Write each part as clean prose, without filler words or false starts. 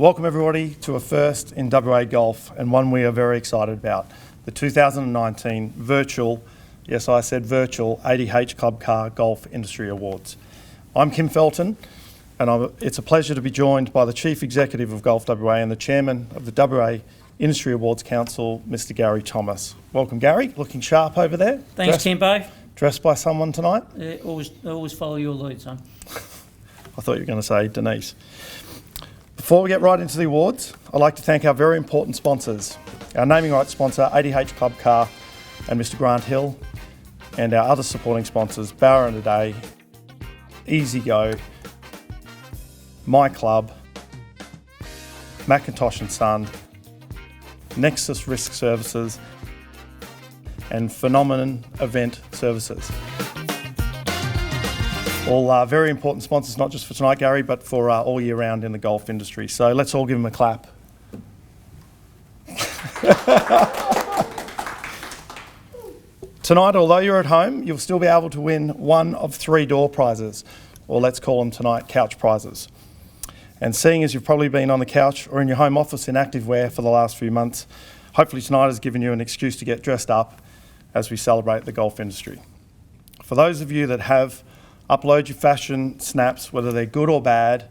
Welcome everybody to a first in WA Golf, and one we are very excited about, the 2019 virtual, yes I said virtual, ADH Club Car Golf Industry Awards. I'm Kim Felton, and it's a pleasure to be joined by the Chief Executive of Golf WA and the Chairman of the WA Industry Awards Council, Mr. Gary Thomas. Welcome Gary, looking sharp over there. Thanks Kimbo. Dressed by someone tonight? Always follow your lead, son. I thought you were going to say Denise. Before we get right into the awards, I'd like to thank our very important sponsors, our naming rights sponsor, ADH Club Car and Mr. Grant Hill, and our other supporting sponsors, Bauer and a Day, Easy Go, My Club, Macintosh and Son, Nexus Risk Services, and Phenomenon Event Services. All very important sponsors, not just for tonight, Gary, but for all year round in the golf industry. So let's all give them a clap. Tonight, although you're at home, you'll still be able to win one of 3 door prizes, or let's call them tonight couch prizes. And seeing as you've probably been on the couch or in your home office in activewear for the last few months, hopefully tonight has given you an excuse to get dressed up as we celebrate the golf industry. For those of you that have, upload your fashion snaps, whether they're good or bad,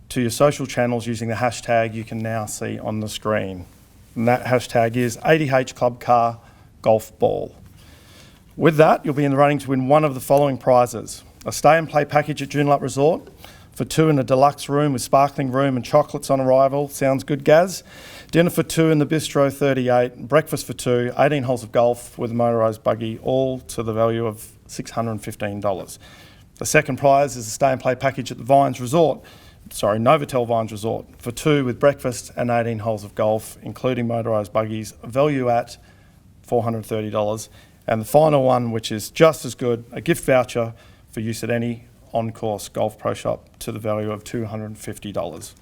to your social channels using the hashtag you can now see on the screen. And that hashtag is ADH Club Car Golf Ball. With that, you'll be in the running to win one of the following prizes: a stay and play package at Joondalup Resort for 2 in a deluxe room with sparkling room and chocolates on arrival. Sounds good, Gaz? Dinner for 2 in the Bistro 38, breakfast for 2, 18 holes of golf with a motorised buggy, all to the value of $615. The second prize is a stay and play package at the Novotel Vines Resort for 2 with breakfast and 18 holes of golf, including motorised buggies, value at $430. And the final one, which is just as good, a gift voucher for use at any on-course golf pro shop to the value of $250.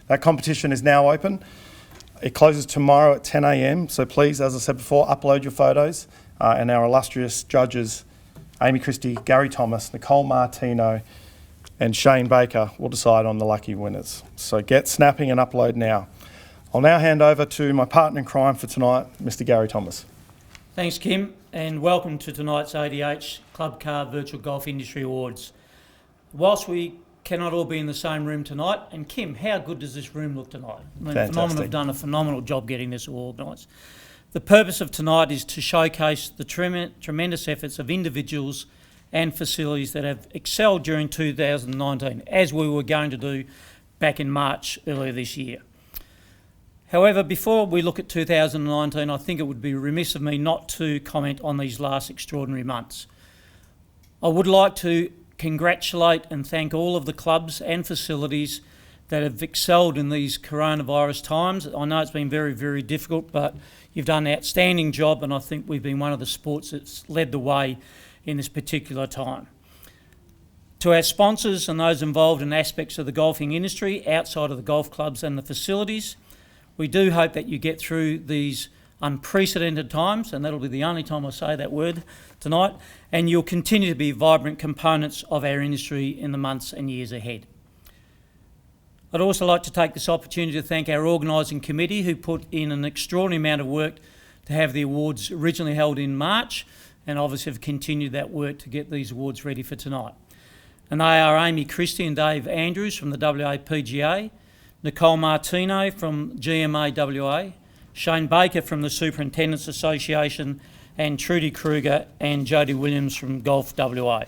That competition is now open. It closes tomorrow at 10 a.m, so please, as I said before, upload your photos, and our illustrious judges, Amy Christie, Gary Thomas, Nicole Martino and Shane Baker will decide on the lucky winners. So get snapping and upload now. I'll now hand over to my partner in crime for tonight, Mr. Gary Thomas. Thanks Kim, and welcome to tonight's ADH Club Car Virtual Golf Industry Awards. Whilst we cannot all be in the same room tonight, and Kim, how good does this room look tonight? I mean, Phenomenal have done a phenomenal job getting this all organised. The purpose of tonight is to showcase the tremendous efforts of individuals and facilities that have excelled during 2019, as we were going to do back in March earlier this year. However, before we look at 2019, I think it would be remiss of me not to comment on these last extraordinary months. I would like to congratulate and thank all of the clubs and facilities that have excelled in these coronavirus times. I know it's been very, very difficult, but you've done an outstanding job, and I think we've been one of the sports that's led the way in this particular time. To our sponsors and those involved in aspects of the golfing industry outside of the golf clubs and the facilities, we do hope that you get through these unprecedented times, and that'll be the only time I say that word tonight, and you'll continue to be vibrant components of our industry in the months and years ahead. I'd also like to take this opportunity to thank our organising committee, who put in an extraordinary amount of work to have the awards originally held in March, and obviously have continued that work to get these awards ready for tonight. And they are Amy Christie and Dave Andrews from the WA PGA, Nicole Martino from GMA WA, Shane Baker from the Superintendents Association, and Trudy Kruger and Jodie Williams from Golf WA.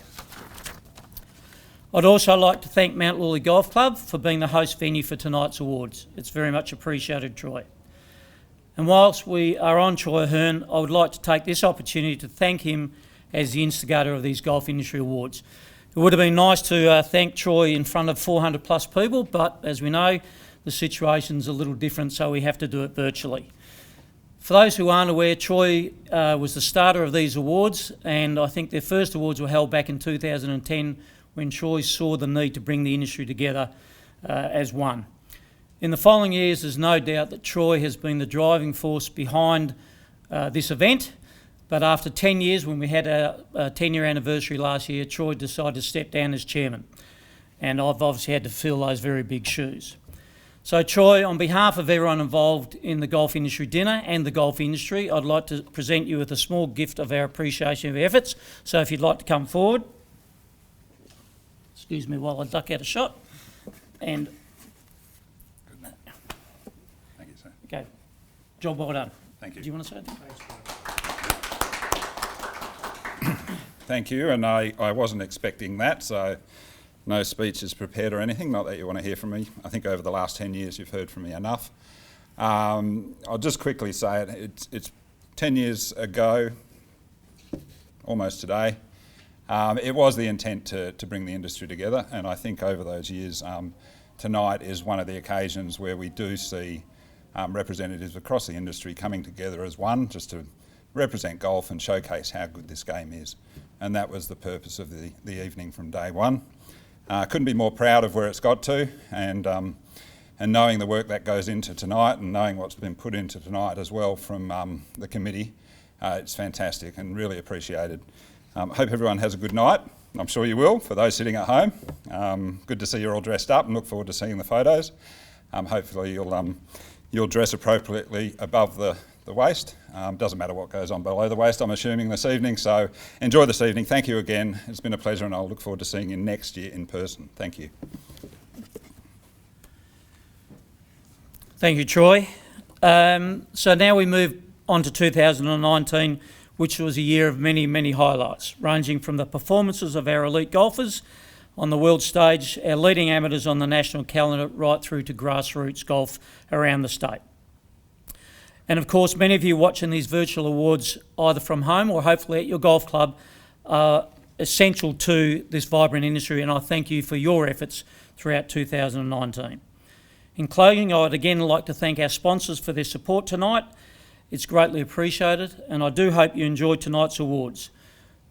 I'd also like to thank Mount Lawley Golf Club for being the host venue for tonight's awards. It's very much appreciated, Troy. And whilst we are on Troy Hearn, I would like to take this opportunity to thank him as the instigator of these Golf Industry Awards. It would have been nice to thank Troy in front of 400 plus people, but as we know, the situation's a little different, so we have to do it virtually. For those who aren't aware, Troy was the starter of these awards, and I think their first awards were held back in 2010 when Troy saw the need to bring the industry together as one. In the following years, there's no doubt that Troy has been the driving force behind this event, but after 10 years, when we had our 10-year anniversary last year, Troy decided to step down as chairman, and I've obviously had to fill those very big shoes. So Troy, on behalf of everyone involved in the golf industry dinner and the golf industry, I'd like to present you with a small gift of our appreciation of your efforts. So if you'd like to come forward. Excuse me while I duck out a shot. And Thank you, sir. okay, job well done. Thank you. Do you want to say anything? Thank you, and I wasn't expecting that, so no speech is prepared or anything, not that you want to hear from me. I think over the last 10 years you've heard from me enough. I'll just quickly say it's 10 years ago, almost today. It was the intent to bring the industry together, and I think over those years, tonight is one of the occasions where we do see representatives across the industry coming together as one, just to represent golf and showcase how good this game is. And that was the purpose of the evening from day one. Couldn't be more proud of where it's got to, and knowing the work that goes into tonight and knowing what's been put into tonight as well from the committee, it's fantastic and really appreciated. Hope everyone has a good night. I'm sure you will, for those sitting at home. Good to see you're all dressed up and look forward to seeing the photos. Hopefully you'll dress appropriately above the waist. Doesn't matter what goes on below the waist, I'm assuming, this evening. So enjoy this evening. Thank you again. It's been a pleasure, and I'll look forward to seeing you next year in person. Thank you. Thank you, Troy. So now we move on to 2019, which was a year of many, many highlights, ranging from the performances of our elite golfers on the world stage, our leading amateurs on the national calendar, right through to grassroots golf around the state. And of course, many of you watching these virtual awards either from home or hopefully at your golf club are essential to this vibrant industry, and I thank you for your efforts throughout 2019. In closing, I would again like to thank our sponsors for their support tonight. It's greatly appreciated, and I do hope you enjoyed tonight's awards.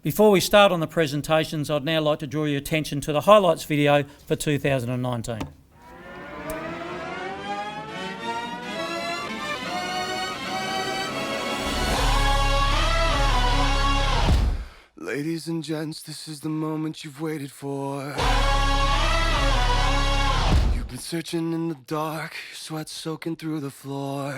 Before we start on the presentations, I'd now like to draw your attention to the highlights video for 2019. Ladies and gents, this is the moment you've waited for. You've been searching in the dark, your sweat soaking through the floor.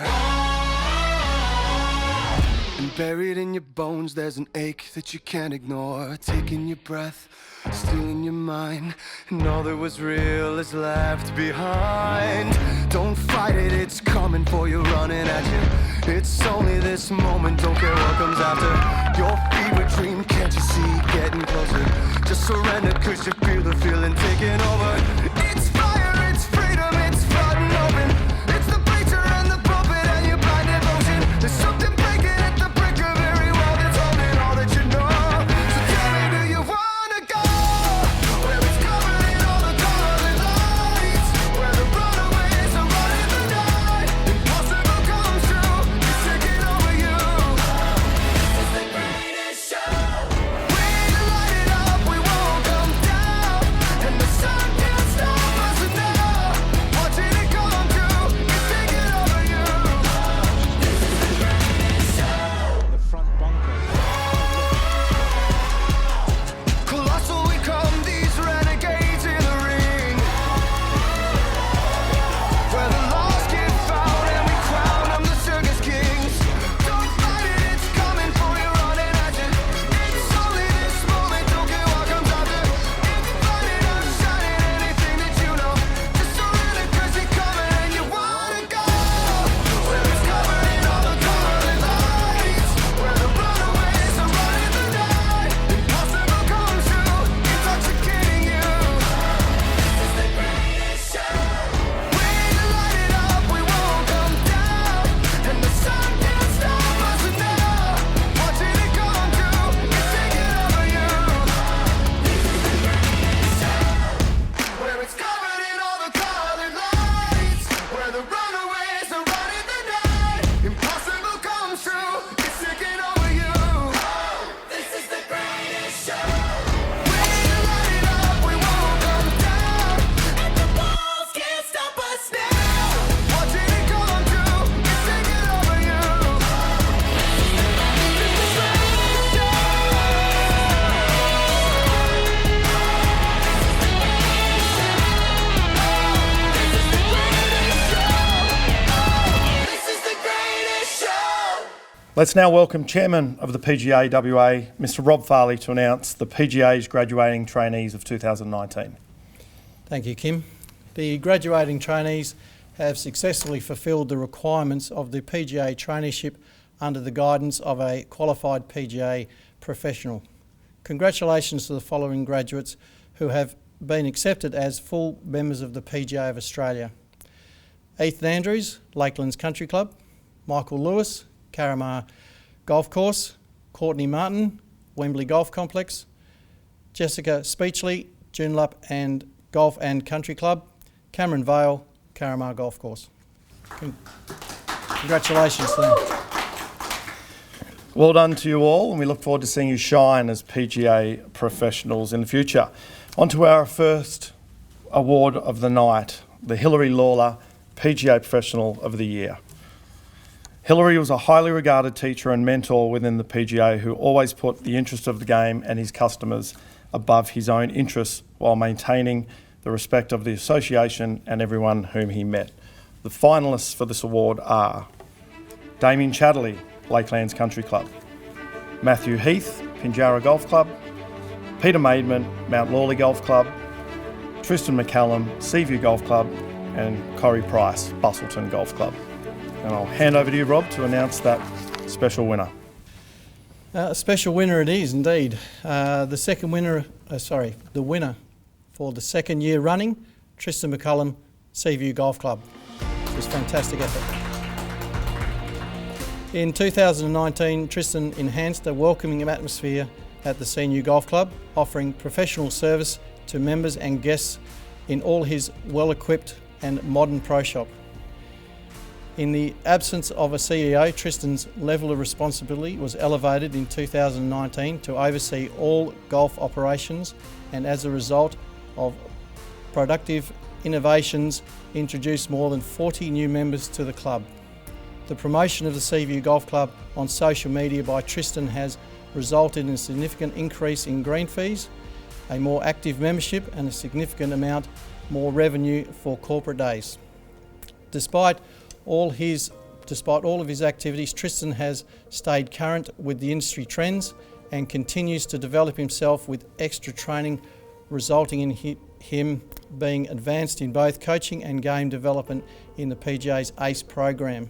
And buried in your bones, there's an ache that you can't ignore. Taking your breath, stealing your mind, and all that was real is left behind. Don't fight it, it's coming for you, running at you. It's only this moment, don't care what comes after. Your fever dream, can't you see, getting closer? Just surrender, cause you feel the feeling taking over. It's fire, it's freedom, it's flooding open. It's the preacher and the pulpit and your blind devotion. There's something breaking at the brink of every wall that's holding all that you know. So tell me, do you wanna go where it's covered in all the colored lights, where the runaways are running the night? Impossible comes true, it's taking over you. It's the greatest show. We light it up, we won't come down, and the sun can't stop. Let's now welcome Chairman of the PGA WA, Mr. Rob Farley, to announce the PGA's graduating trainees of 2019. Thank you, Kim. The graduating trainees have successfully fulfilled the requirements of the PGA traineeship under the guidance of a qualified PGA professional. Congratulations to the following graduates who have been accepted as full members of the PGA of Australia. Ethan Andrews, Lakelands Country Club. Michael Lewis, Carramar Golf Course. Courtney Martin, Wembley Golf Complex. Jessica Speechley, Joondalup and Golf and Country Club. Cameron Vale, Carramar Golf Course. Congratulations to them. Well done to you all, and we look forward to seeing you shine as PGA professionals in the future. On to our first award of the night, the Hilary Lawler PGA Professional of the Year. Hilary was a highly regarded teacher and mentor within the PGA who always put the interest of the game and his customers above his own interests while maintaining the respect of the association and everyone whom he met. The finalists for this award are Damien Chatterley, Lakelands Country Club; Matthew Heath, Pinjarra Golf Club; Peter Maidman, Mount Lawley Golf Club; Tristan McCallum, Seaview Golf Club; and Corey Price, Bustleton Golf Club. And I'll hand over to you, Rob, to announce that special winner. A special winner it is indeed. The winner for the second year running, Tristan McCallum, Seaview Golf Club. It was a fantastic effort. In 2019, Tristan enhanced a welcoming atmosphere at the Senior Golf Club, offering professional service to members and guests in all his well-equipped and modern pro shop. In the absence of a CEO, Tristan's level of responsibility was elevated in 2019 to oversee all golf operations, and as a result of productive innovations, introduced more than 40 new members to the club. The promotion of the Seaview Golf Club on social media by Tristan has resulted in a significant increase in green fees, a more active membership and a significant amount more revenue for corporate days. Despite all of his activities, Tristan has stayed current with the industry trends and continues to develop himself with extra training, resulting in him being advanced in both coaching and game development in the PGA's ACE program.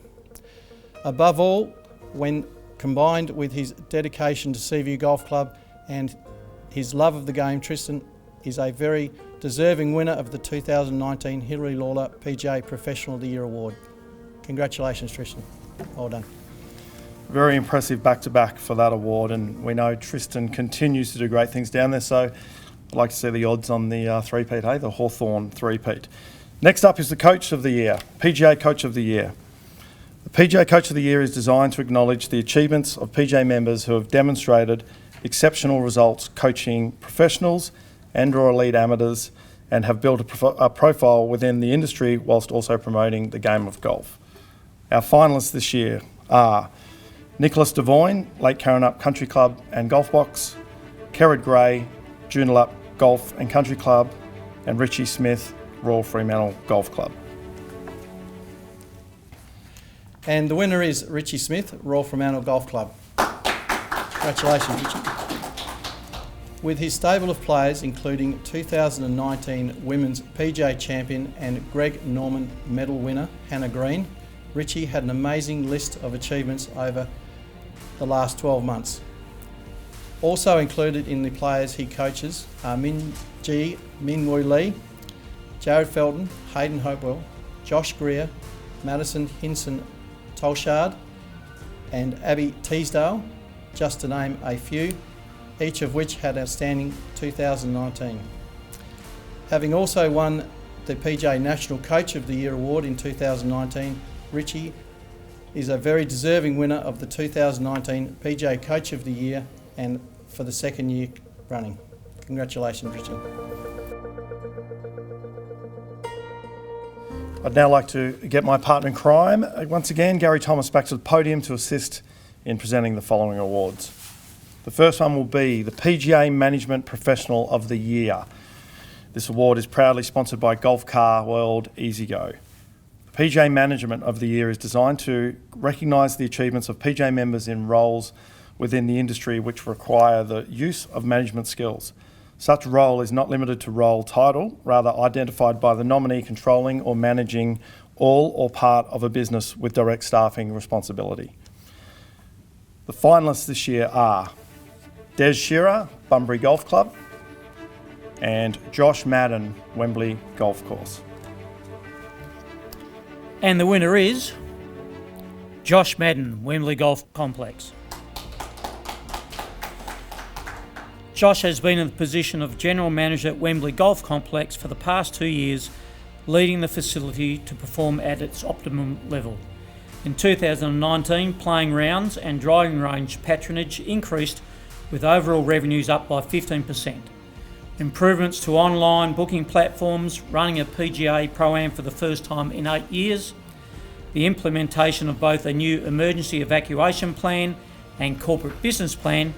Above all, when combined with his dedication to Seaview Golf Club and his love of the game, Tristan is a very deserving winner of the 2019 Hilary Lawler PGA Professional of the Year Award. Congratulations, Tristan. Well done. Very impressive back-to-back for that award, and we know Tristan continues to do great things down there, so I'd like to see the odds on the three-peat, the Hawthorn three-peat. Next up is the Coach of the Year, PGA Coach of the Year. The PGA Coach of the Year is designed to acknowledge the achievements of PGA members who have demonstrated exceptional results coaching professionals and/or elite amateurs and have built a profile within the industry whilst also promoting the game of golf. Our finalists this year are Nicholas Devoyne, Lake Carrinup Country Club and Golf Box; Kerrod Gray, Joondalup Golf and Country Club; and Richie Smith, Royal Fremantle Golf Club. And the winner is Richie Smith, Royal Fremantle Golf Club. Congratulations, Richie. With his stable of players, including 2019 Women's PGA Champion and Greg Norman medal winner Hannah Green, Richie had an amazing list of achievements over the last 12 months. Also included in the players he coaches are Minwoo Lee, Jared Felton, Hayden Hopewell, Josh Greer, Madison Hinson Tolshard and Abby Teasdale, just to name a few, each of which had outstanding 2019. Having also won the PGA National Coach of the Year Award in 2019, Richie is a very deserving winner of the 2019 PGA Coach of the Year and for the second year running. Congratulations, Richie. I'd now like to get my partner in crime, once again, Gary Thomas, back to the podium to assist in presenting the following awards. The first one will be the PGA Management Professional of the Year. This award is proudly sponsored by Golf Car World EasyGo. The PGA Management of the Year is designed to recognise the achievements of PGA members in roles within the industry which require the use of management skills. Such role is not limited to role title, rather identified by the nominee controlling or managing all or part of a business with direct staffing responsibility. The finalists this year are Des Shearer, Bunbury Golf Club, and Josh Madden, Wembley Golf Course. And the winner is Josh Madden, Wembley Golf Complex. Josh has been in the position of General Manager at Wembley Golf Complex for the past 2 years, leading the facility to perform at its optimum level. In 2019, playing rounds and driving range patronage increased, with overall revenues up by 15%. Improvements to online booking platforms, running a PGA Pro-Am for the first time in 8 years, the implementation of both a new emergency evacuation plan and corporate business plan,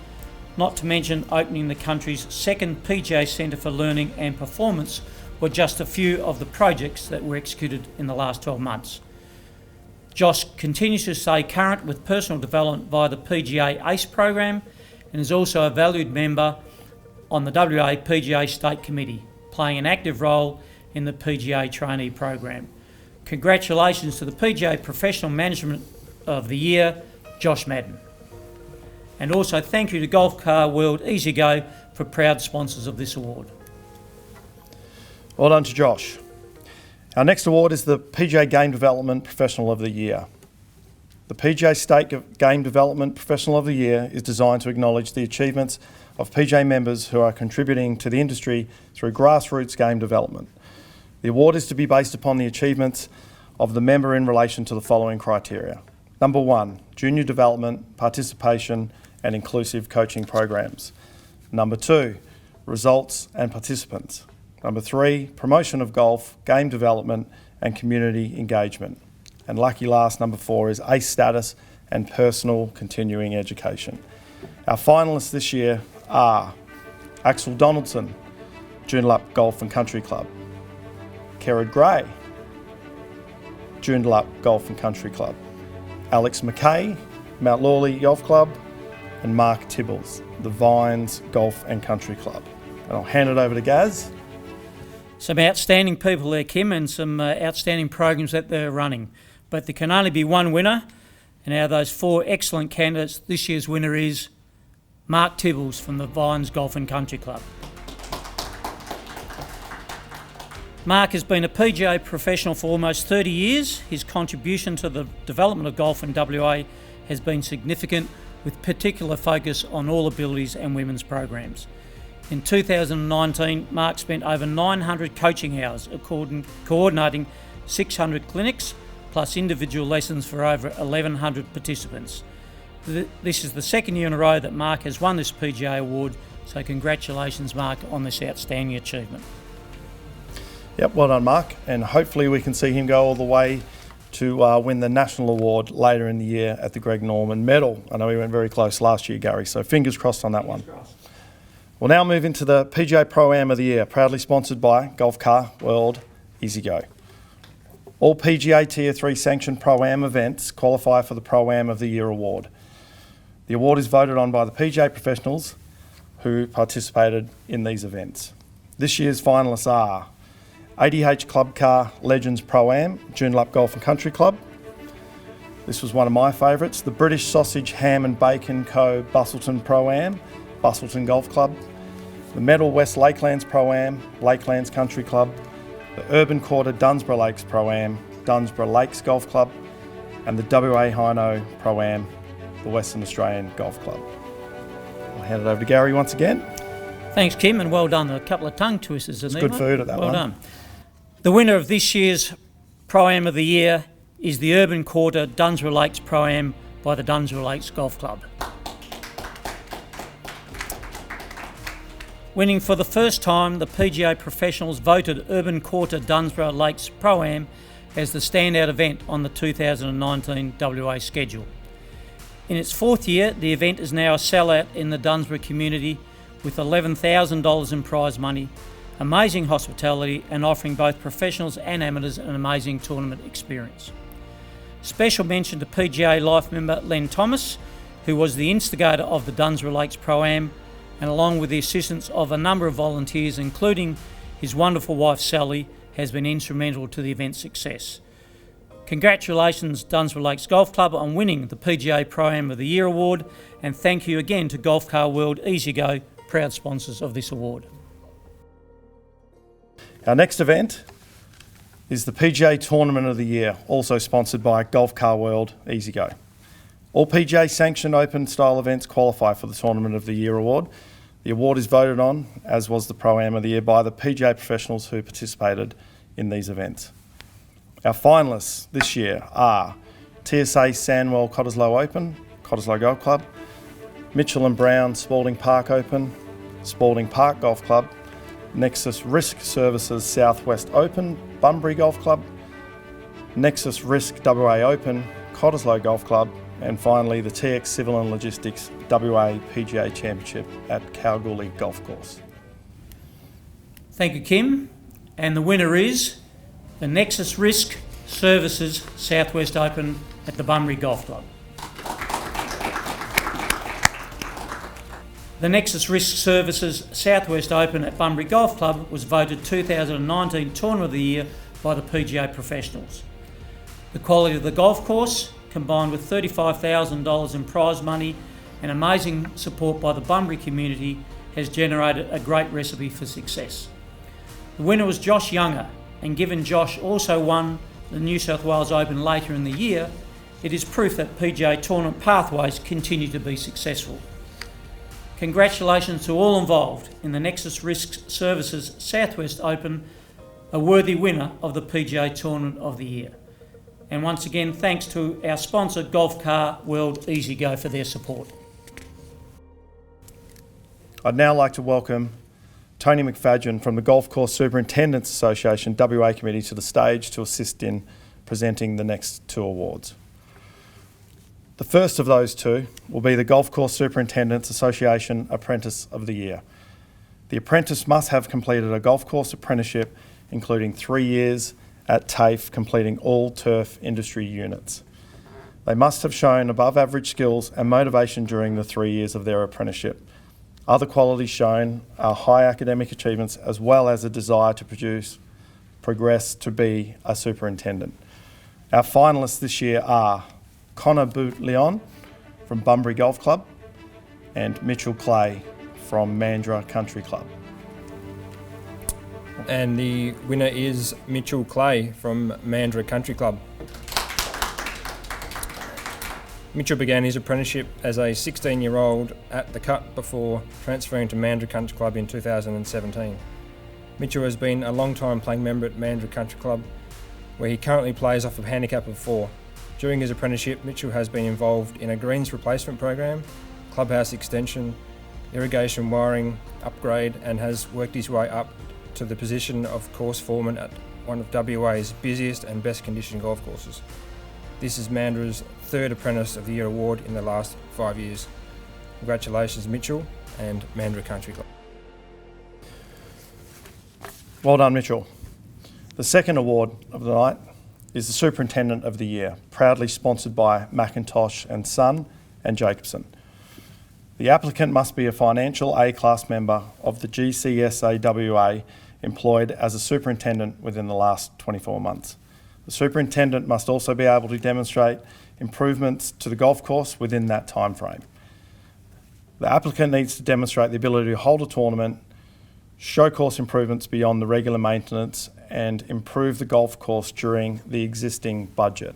not to mention opening the country's second PGA Centre for Learning and Performance, were just a few of the projects that were executed in the last 12 months. Josh continues to stay current with personal development via the PGA ACE program and is also a valued member on the WA PGA State Committee, playing an active role in the PGA trainee program. Congratulations to the PGA Professional Management of the Year, Josh Madden. And also thank you to Golf Car World Easy Go for proud sponsors of this award. Well done to Josh. Our next award is the PGA Game Development Professional of the Year. The PGA State Game Development Professional of the Year is designed to acknowledge the achievements of PGA members who are contributing to the industry through grassroots game development. The award is to be based upon the achievements of the member in relation to the following criteria. Number 1, junior development, participation and inclusive coaching programs. Number 2, results and participants. Number 3, promotion of golf, game development and community engagement. And lucky last, number 4, is ACE status and personal continuing education. Our finalists this year are Axel Donaldson, Joondalup Golf and Country Club, Kerrod Gray, Joondalup Golf and Country Club, Alex McKay, Mount Lawley Golf Club, and Mark Tibbles, the Vines Golf and Country Club. And I'll hand it over to Gaz. Some outstanding people there, Kim, and some outstanding programs that they're running. But there can only be one winner, and out of those 4 excellent candidates, this year's winner is Mark Tibbles from the Vines Golf and Country Club. Mark has been a PGA professional for almost 30 years. His contribution to the development of golf in WA has been significant, with particular focus on all abilities and women's programs. In 2019, Mark spent over 900 coaching hours coordinating 600 clinics plus individual lessons for over 1,100 participants. This is the second year in a row that Mark has won this PGA award, so congratulations, Mark, on this outstanding achievement. Yep, well done, Mark, and hopefully we can see him go all the way to win the national award later in the year at the Greg Norman Medal. I know he went very close last year, Gary, so fingers crossed on that one. We'll now move into the PGA Pro-Am of the Year, proudly sponsored by Golf Car World Easy Go. All PGA Tier 3 sanctioned Pro-Am events qualify for the Pro-Am of the Year award. The award is voted on by the PGA professionals who participated in these events. This year's finalists are ADH Club Car Legends Pro-Am, Joondalup Golf and Country Club. This was one of my favourites, the British Sausage, Ham and Bacon Co. Bustleton Pro-Am, Bustleton Golf Club. The Medal West Lakelands Pro-Am, Lakelands Country Club. The Urban Quarter Dunsborough Lakes Pro-Am, Dunsborough Lakes Golf Club. And the WA Hino Pro-Am, the Western Australian Golf Club. I'll hand it over to Gary once again. Thanks, Kim, and well done. A couple of tongue twisters in there. It's good food at that one. Well done. The winner of this year's Pro-Am of the Year is the Urban Quarter Dunsborough Lakes Pro-Am by the Dunsborough Lakes Golf Club. Winning for the first time, the PGA professionals voted Urban Quarter Dunsborough Lakes Pro-Am as the standout event on the 2019 WA schedule. In its 4th year, the event is now a sellout in the Dunsborough community with $11,000 in prize money, amazing hospitality and offering both professionals and amateurs an amazing tournament experience. Special mention to PGA Life member Len Thomas, who was the instigator of the Dunsborough Lakes Pro-Am, and along with the assistance of a number of volunteers, including his wonderful wife Sally, has been instrumental to the event's success. Congratulations Dunsborough Lakes Golf Club on winning the PGA Pro-Am of the Year award, and thank you again to Golf Car World EasyGo, proud sponsors of this award. Our next event is the PGA Tournament of the Year, also sponsored by Golf Car World EasyGo. All PGA sanctioned open style events qualify for the Tournament of the Year award. The award is voted on, as was the Pro-Am of the Year, by the PGA professionals who participated in these events. Our finalists this year are TSA Sandwell Cottesloe Open, Cottesloe Golf Club, Mitchell and Brown Spalding Park Open, Spalding Park Golf Club, Nexus Risk Services Southwest Open, Bunbury Golf Club, Nexus Risk WA Open, Cottesloe Golf Club, and finally the TX Civil and Logistics WA PGA Championship at Kalgoorlie Golf Course. Thank you, Kim. And the winner is the Nexus Risk Services Southwest Open at the Bunbury Golf Club. The Nexus Risk Services Southwest Open at Bunbury Golf Club was voted 2019 Tournament of the Year by the PGA professionals. The quality of the golf course, combined with $35,000 in prize money and amazing support by the Bunbury community, has generated a great recipe for success. The winner was Josh Younger, and given Josh also won the New South Wales Open later in the year, it is proof that PGA tournament pathways continue to be successful. Congratulations to all involved in the Nexus Risk Services Southwest Open, a worthy winner of the PGA Tournament of the Year. And once again, thanks to our sponsor Golf Car World EasyGo for their support. I'd now like to welcome Tony McFadgen from the Golf Course Superintendents Association WA Committee to the stage to assist in presenting the next two awards. The first of those two will be the Golf Course Superintendents Association Apprentice of the Year. The apprentice must have completed a golf course apprenticeship, including 3 years at TAFE, completing all turf industry units. They must have shown above average skills and motivation during the 3 years of their apprenticeship. Other qualities shown are high academic achievements as well as a desire to progress to be a superintendent. Our finalists this year are Connor Boot-Leon from Bunbury Golf Club and Mitchell Clay from Mandurah Country Club. And the winner is Mitchell Clay from Mandurah Country Club. Mitchell began his apprenticeship as a 16-year-old at the Cut before transferring to Mandurah Country Club in 2017. Mitchell has been a long-time playing member at Mandurah Country Club, where he currently plays off a handicap of 4. During his apprenticeship, Mitchell has been involved in a greens replacement program, clubhouse extension, irrigation wiring upgrade, and has worked his way up to the position of course foreman at one of WA's busiest and best conditioned golf courses. This is Mandurah's 3rd Apprentice of the Year award in the last 5 years. Congratulations, Mitchell and Mandurah Country Club. Well done, Mitchell. The second award of the night is the Superintendent of the Year, proudly sponsored by McIntosh and Son and Jacobson. The applicant must be a financial A-class member of the GCSAWA employed as a superintendent within the last 24 months. The superintendent must also be able to demonstrate improvements to the golf course within that time frame. The applicant needs to demonstrate the ability to hold a tournament, show course improvements beyond the regular maintenance, and improve the golf course during the existing budget.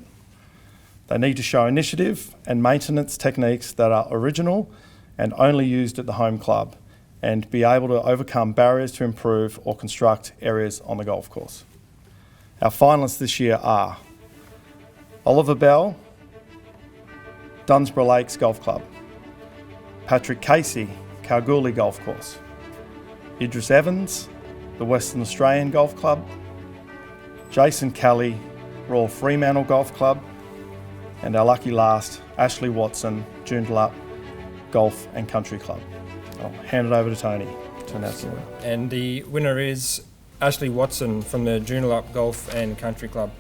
They need to show initiative and maintenance techniques that are original and only used at the home club, and be able to overcome barriers to improve or construct areas on the golf course. Our finalists this year are Oliver Bell, Dunsborough Lakes Golf Club, Patrick Casey, Kalgoorlie Golf Course, Idris Evans, the Western Australian Golf Club, Jason Kelly, Royal Fremantle Golf Club, and our lucky last, Ashley Watson, Joondalup Golf and Country Club. I'll hand it over to Tony to announce the winner. And the winner is Ashley Watson from the Joondalup Golf and Country Club.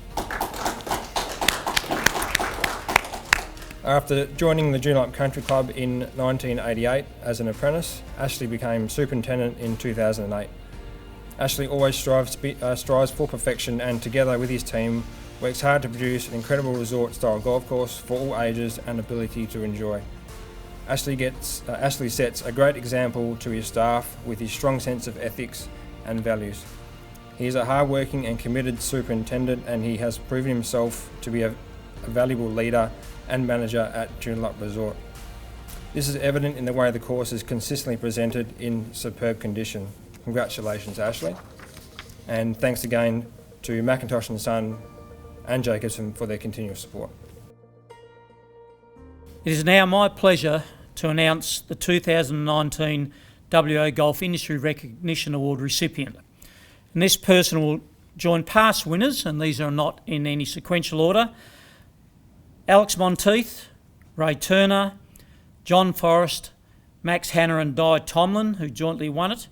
After joining the Joondalup Country Club in 1988 as an apprentice, Ashley became superintendent in 2008. Ashley always strives for perfection, and together with his team works hard to produce an incredible resort-style golf course for all ages and ability to enjoy. Ashley sets a great example to his staff with his strong sense of ethics and values. He is a hard-working and committed superintendent, and he has proven himself to be a valuable leader and manager at Joondalup Resort. This is evident in the way the course is consistently presented in superb condition. Congratulations, Ashley. And thanks again to McIntosh and Son and Jacobson for their continual support. It is now my pleasure to announce the 2019 WA Golf Industry Recognition Award recipient. And this person will join past winners, and these are not in any sequential order: Alex Monteith, Ray Turner, John Forrest, Max Hanna and Di Tomlin, who jointly won it,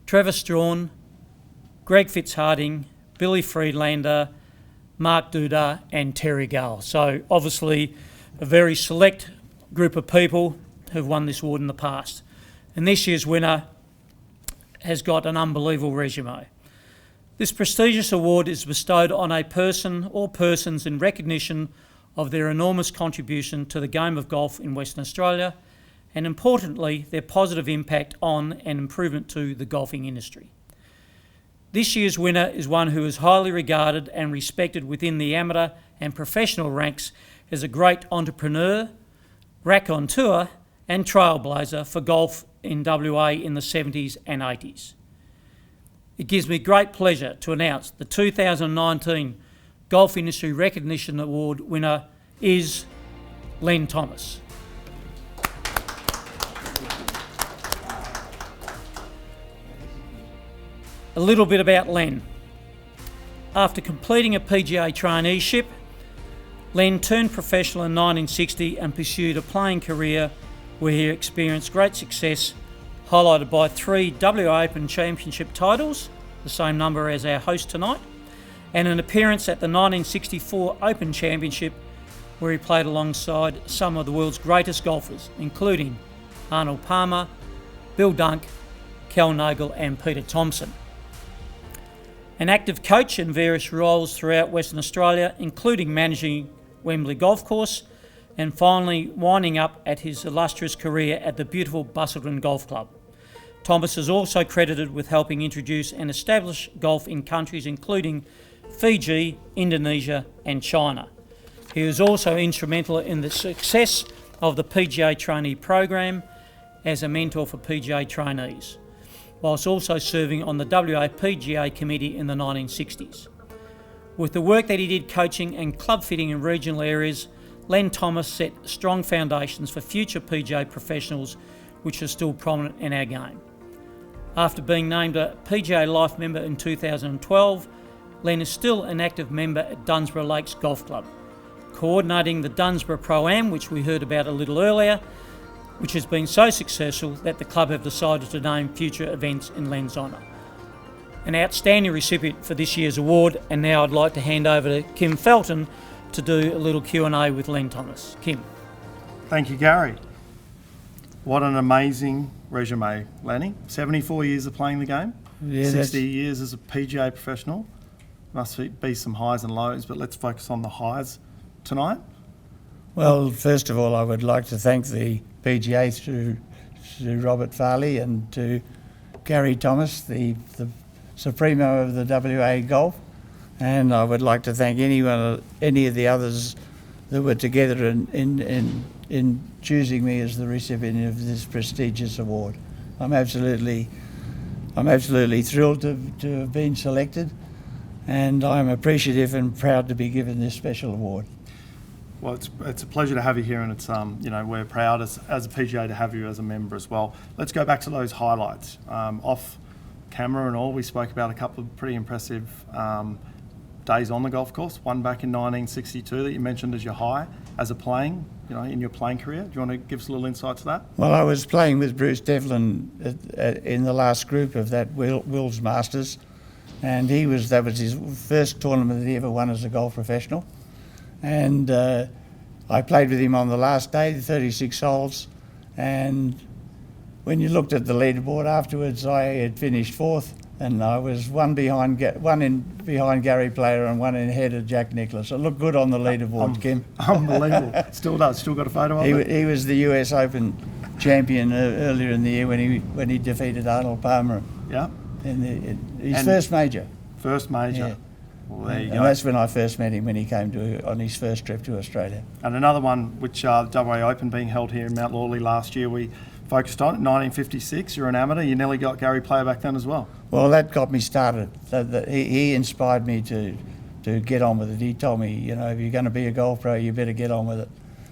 Trevor Strawn, Greg Fitzharding, Billy Friedlander, Mark Duda and Terry Gala. So obviously a very select group of people who've won this award in the past. And this year's winner has got an unbelievable resume. This prestigious award is bestowed on a person or persons in recognition of their enormous contribution to the game of golf in Western Australia, and importantly, their positive impact on and improvement to the golfing industry. This year's winner is one who is highly regarded and respected within the amateur and professional ranks as a great entrepreneur, raconteur and trailblazer for golf in WA in the 70s and 80s. It gives me great pleasure to announce the 2019 Golf Industry Recognition Award winner is Len Thomas. A little bit about Len. After completing a PGA traineeship, Len turned professional in 1960 and pursued a playing career where he experienced great success, highlighted by 3 WA Open Championship titles, the same number as our host tonight, and an appearance at the 1964 Open Championship where he played alongside some of the world's greatest golfers, including Arnold Palmer, Bill Dunk, Kel Nagle and Peter Thompson. An active coach in various roles throughout Western Australia, including managing Wembley Golf Course, and finally winding up at his illustrious career at the beautiful Busselton Golf Club. Thomas is also credited with helping introduce and establish golf in countries including Fiji, Indonesia and China. He was also instrumental in the success of the PGA trainee program as a mentor for PGA trainees, whilst also serving on the WA PGA committee in the 1960s. With the work that he did coaching and club fitting in regional areas, Len Thomas set strong foundations for future PGA professionals which are still prominent in our game. After being named a PGA Life member in 2012, Len is still an active member at Dunsborough Lakes Golf Club, coordinating the Dunsborough Pro-Am, which we heard about a little earlier, which has been so successful that the club have decided to name future events in Len's honour. An outstanding recipient for this year's award, and now I'd like to hand over to Kim Felton to do a little Q&A with Len Thomas. Kim. Thank you, Gary. What an amazing resume, Lenny. 74 years of playing the game, 60 years as a PGA professional. Must be some highs and lows, but let's focus on the highs tonight. Well, first of all, I would like to thank the PGA through Robert Farley and to Gary Thomas, the Supremo of the WA Golf. And I would like to thank any of the others that were together in choosing me as the recipient of this prestigious award. I'm absolutely thrilled to have been selected, and I'm appreciative and proud to be given this special award. Well, it's a pleasure to have you here, and it's we're proud as a PGA to have you as a member as well. Let's go back to those highlights. Off camera and all, we spoke about a couple of pretty impressive days on the golf course. One back in 1962 that you mentioned as your high. as a playing, in your playing career? Do you want to give us a little insight to that? Well, I was playing with Bruce Devlin in the last group of that Wills Masters, and that was his first tournament that he ever won as a golf professional. And I played with him on the last day, the 36 holes, and when you looked at the leaderboard afterwards, I had finished fourth, and I was one behind Gary Player and one in ahead of Jack Nicklaus. It looked good on the leaderboard, Kim. Unbelievable. Still does. Still got a photo of it? He was the US Open champion earlier in the year when he defeated Arnold Palmer. Yeah. In his first major. First major. Yeah. Well, there you go. And that's when I first met him, when he came on his first trip to Australia. And another one, which WA Open being held here in Mount Lawley last year, we focused on, 1956. You're an amateur. You nearly got Gary Player back then as well. Well, that got me started. He inspired me to get on with it. He told me, if you're going to be a golf pro, you better get on with it.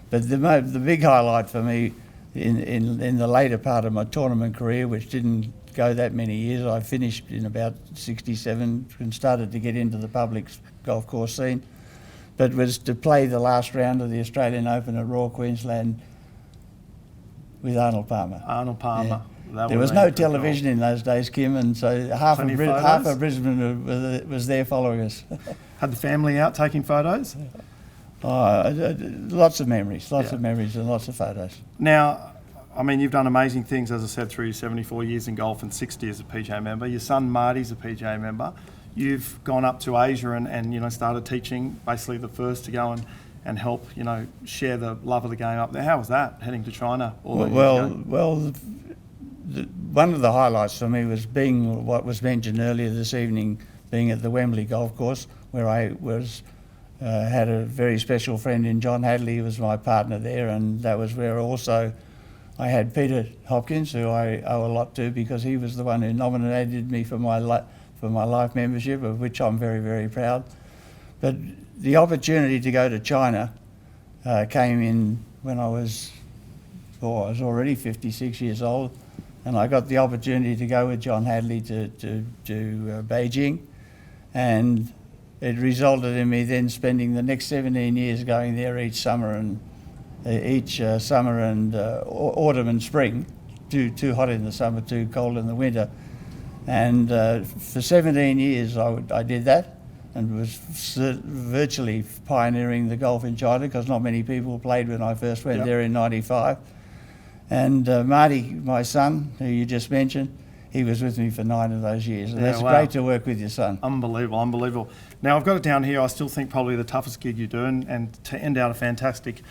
But the big highlight for me in the later part of my tournament career, which didn't go that many years, I finished in about 67 and started to get into the public golf course scene, but was to play the last round of the Australian Open at Royal Queensland with Arnold Palmer. Arnold Palmer. Yeah. There was no television in those days, Kim, and so half of Brisbane was there following us. Had the family out taking photos? Lots of memories and lots of photos. Now, I mean, you've done amazing things, as I said, through your 74 years in golf and 60 as a PGA member. Your son Marty's a PGA member. You've gone up to Asia and started teaching, basically the first to go and help, share the love of the game up there. How was that, heading to China? One of the highlights for me was being what was mentioned earlier this evening, being at the Wembley Golf Course, where I had a very special friend in John Hadley, who was my partner there, and that was where also I had Peter Hopkins, who I owe a lot to, because he was the one who nominated me for my life membership, of which I'm very, very proud. But the opportunity to go to China came in when I was already 56 years old, and I got the opportunity to go with John Hadley to Beijing, and it resulted in me then spending the next 17 years going there each summer and autumn and spring. Too hot in the summer, too cold in the winter, and for 17 years I did that, and was virtually pioneering the golf in China, because not many people played when I first went there in '95. And Marty, my son, who you just mentioned, he was with me for 9 of those years. And that's great to work with your son. Unbelievable. Now, I've got it down here. I still think probably the toughest gig you do, and to end out a fantastic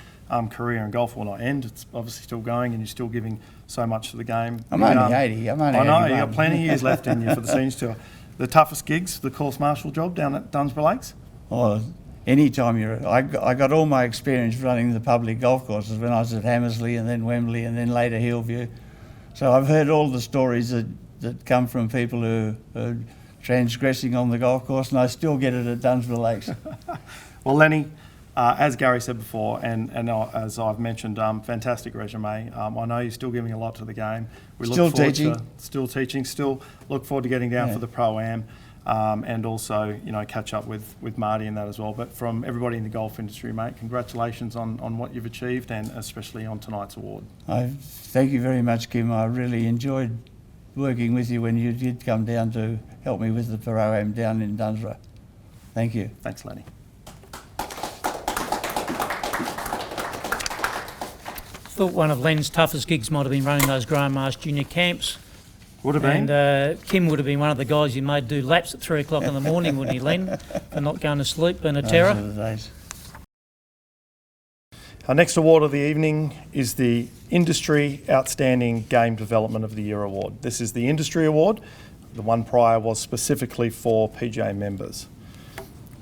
career in golf, well, not end, it's obviously still going, and you're still giving so much to the game. I'm only 80. I know, you've got plenty of years left in you for the Seniors Tour. The toughest gigs, the course marshal job down at Dunsborough Lakes? Oh, anytime I got all my experience running the public golf courses when I was at Hammersley and then Wembley and then later Hillview. So I've heard all the stories that come from people who are transgressing on the golf course, and I still get it at Dunsborough Lakes. Well, Lenny, as Gary said before, and as I've mentioned, fantastic resume. I know you're still giving a lot to the game. Still teaching. Still look forward to getting down for the Pro-Am, and also, catch up with Marty and that as well. But from everybody in the golf industry, mate, congratulations on what you've achieved, and especially on tonight's award. Thank you very much, Kim. I really enjoyed working with you when you did come down to help me with the Pro-Am down in Dunsborough. Thank you. Thanks, Lenny. Thought one of Len's toughest gigs might have been running those Grandma's Junior camps. Would have been. And Kim would have been one of the guys you made do laps at 3 o'clock in the morning, wouldn't he, Len? For not going to sleep, being a terror. Those are the days. Our next award of the evening is the Industry Outstanding Game Development of the Year Award. This is the Industry Award. The one prior was specifically for PGA members.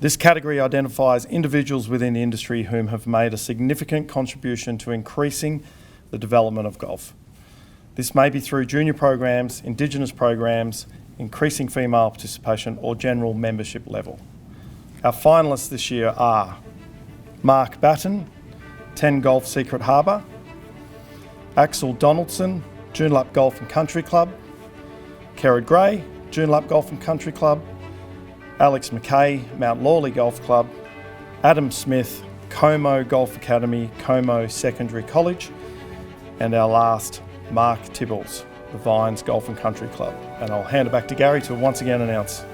This category identifies individuals within the industry whom have made a significant contribution to increasing the development of golf. This may be through junior programs, Indigenous programs, increasing female participation, or general membership level. Our finalists this year are Mark Batten, 10 Golf Secret Harbour; Axel Donaldson, Joondalup Golf and Country Club; Kerrod Gray, Joondalup Golf and Country Club; Alex McKay, Mount Lawley Golf Club; Adam Smith, Como Golf Academy, Como Secondary College, and our last, Mark Tibbles, the Vines Golf and Country Club. And I'll hand it back to Gary to once again announce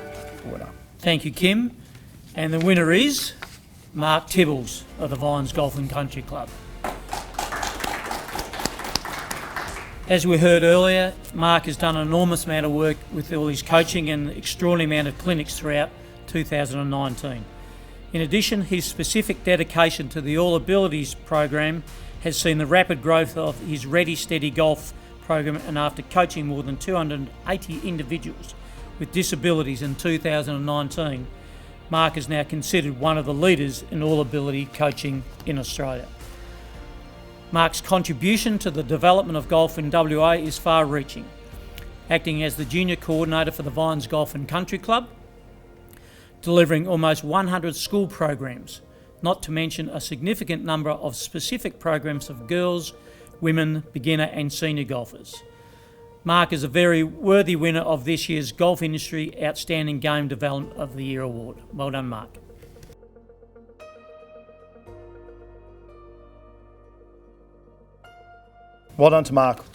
the winner. Thank you, Kim. And the winner is Mark Tibbles of the Vines Golf and Country Club. As we heard earlier, Mark has done an enormous amount of work with all his coaching and extraordinary amount of clinics throughout 2019. In addition, his specific dedication to the All Abilities program has seen the rapid growth of his Ready Steady Golf program, and after coaching more than 280 individuals with disabilities in 2019, Mark is now considered one of the leaders in all ability coaching in Australia. Mark's contribution to the development of golf in WA is far-reaching, acting as the junior coordinator for the Vines Golf and Country Club, delivering almost 100 school programs, not to mention a significant number of specific programs of girls, women, beginner and senior golfers. Mark is a very worthy winner of this year's Golf Industry Outstanding Game Development of the Year award. Well done, Mark. Well done to Mark,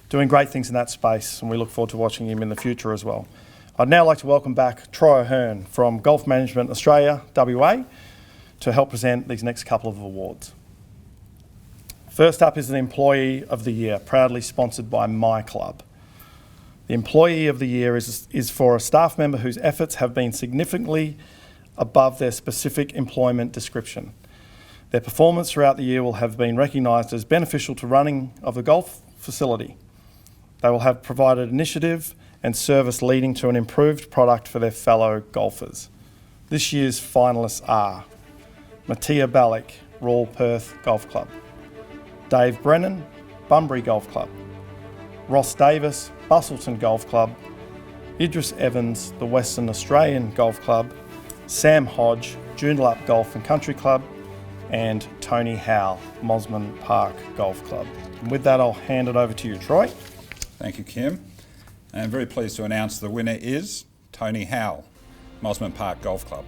doing great things in that space, and we look forward to watching him in the future as well. I'd now like to welcome back Troy Ahern from Golf Management Australia, WA, to help present these next couple of awards. First up is the Employee of the Year, proudly sponsored by My Club. The Employee of the Year is for a staff member whose efforts have been significantly above their specific employment description. Their performance throughout the year will have been recognised as beneficial to running of the golf facility. They will have provided initiative and service leading to an improved product for their fellow golfers. This year's finalists are Mattia Balak, Royal Perth Golf Club; Dave Brennan, Bunbury Golf Club; Ross Davis, Bustleton Golf Club; Idris Evans, the Western Australian Golf Club; Sam Hodge, Joondalup Golf and Country Club; and Tony Howell, Mosman Park Golf Club. And with that, I'll hand it over to you, Troy. Thank you, Kim. And I'm very pleased to announce the winner is Tony Howell, Mosman Park Golf Club.